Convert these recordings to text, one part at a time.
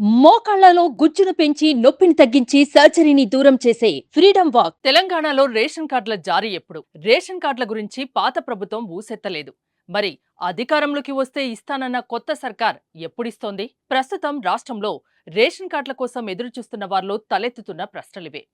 మోకాళ్లలో గుజ్జును పెంచి నొప్పిని తగ్గించి సర్జరీని దూరం చేసే ఫ్రీడమ్ వాక్. తెలంగాణలో రేషన్ కార్డుల జారీ ఎప్పుడు? రేషన్ కార్డుల గురించి పాత ప్రభుత్వం ఊసెత్తలేదు. మరి అధికారంలోకి వస్తే ఇస్తానన్న కొత్త సర్కార్ ఎప్పుడిస్తోంది? ప్రస్తుతం రాష్ట్రంలో రేషన్ కార్డుల కోసం ఎదురుచూస్తున్న వారిలో తలెత్తుతున్న ప్రశ్నలివే.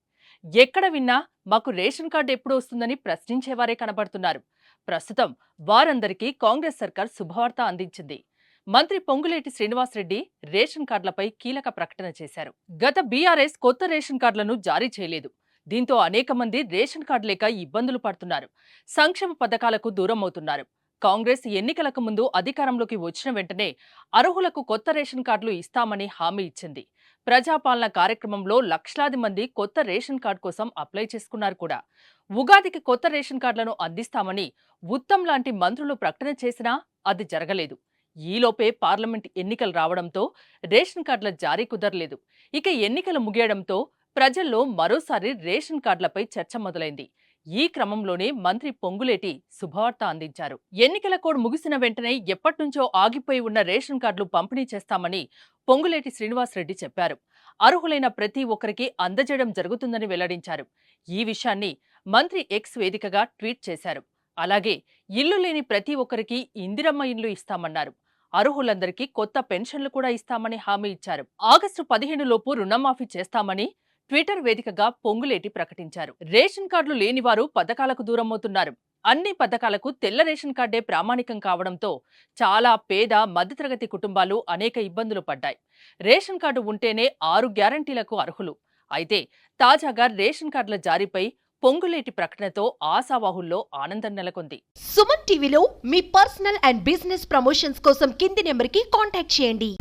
ఎక్కడ విన్నా మాకు రేషన్ కార్డు ఎప్పుడు వస్తుందని ప్రశ్నించేవారే కనబడుతున్నారు. ప్రస్తుతం వారందరికీ కాంగ్రెస్ సర్కార్ శుభవార్త అందించింది. మంత్రి పొంగులేటి శ్రీనివాసరెడ్డి రేషన్ కార్డులపై కీలక ప్రకటన చేశారు. గత బీఆర్ఎస్ కొత్త రేషన్ కార్డులను జారీ చేయలేదు. దీంతో అనేక మంది రేషన్ కార్డు లేక ఇబ్బందులు పడుతున్నారు. సంక్షేమ పథకాలకు దూరం అవుతున్నారు. కాంగ్రెస్ ఎన్నికలకు ముందు అధికారంలోకి వచ్చిన వెంటనే అర్హులకు కొత్త రేషన్ కార్డులు ఇస్తామని హామీ ఇచ్చింది. ప్రజాపాలన కార్యక్రమంలో లక్షలాది మంది కొత్త రేషన్ కార్డు కోసం అప్లై చేసుకున్నారు కూడా. ఉగాదికి కొత్త రేషన్ కార్డులను అందిస్తామని ఉత్తమ్ లాంటి మంత్రులు ప్రకటన చేసినా అది జరగలేదు. ఈలోపే పార్లమెంట్ ఎన్నికలు రావడంతో రేషన్ కార్డుల జారీ కుదరలేదు. ఇక ఎన్నికలు ముగియడంతో ప్రజల్లో మరోసారి రేషన్ కార్డులపై చర్చ మొదలైంది. ఈ క్రమంలోనే మంత్రి పొంగులేటి శుభవార్త అందించారు. ఎన్నికల కోడ్ ముగిసిన వెంటనే ఎప్పటినుంచో ఆగిపోయి ఉన్న రేషన్ కార్డులు పంపిణీ చేస్తామని పొంగులేటి శ్రీనివాసరెడ్డి చెప్పారు. అర్హులైన ప్రతి ఒక్కరికి అందజేయడం జరుగుతుందని వెల్లడించారు. ఈ విషయాన్ని మంత్రి ఎక్స్ వేదికగా ట్వీట్ చేశారు. అలాగే ఇల్లు లేని ప్రతి ఒక్కరికి ఇందిరమ్మ ఇల్లు ఇస్తామన్నారు. అర్హులందరికీ కొత్త పెన్షన్లు కూడా ఇస్తామని హామీ ఇచ్చారు. ఆగస్టు 15 లోపు రుణమాఫీ చేస్తామని ట్విట్టర్ వేదికగా పొంగులేటి ప్రకటించారు. రేషన్ కార్డులు లేని వారు పథకాలకు దూరమవుతున్నారు. అన్ని పథకాలకు తెల్ల రేషన్ కార్డే ప్రామాణికం కావడంతో చాలా పేద మధ్యతరగతి కుటుంబాలు అనేక ఇబ్బందులు పడ్డాయి. రేషన్ కార్డు ఉంటేనే 6 గ్యారంటీలకు అర్హులు. అయితే తాజాగా రేషన్ కార్డుల జారీపై పొంగులేటి ప్రకటనతో ఆశావాహుల్లో ఆనందం నెలకొంది. సుమన్ టీవీలో మీ పర్సనల్ అండ్ బిజినెస్ ప్రమోషన్స్ కోసం కింది నెంబర్కి కాంటాక్ట్ చేయండి.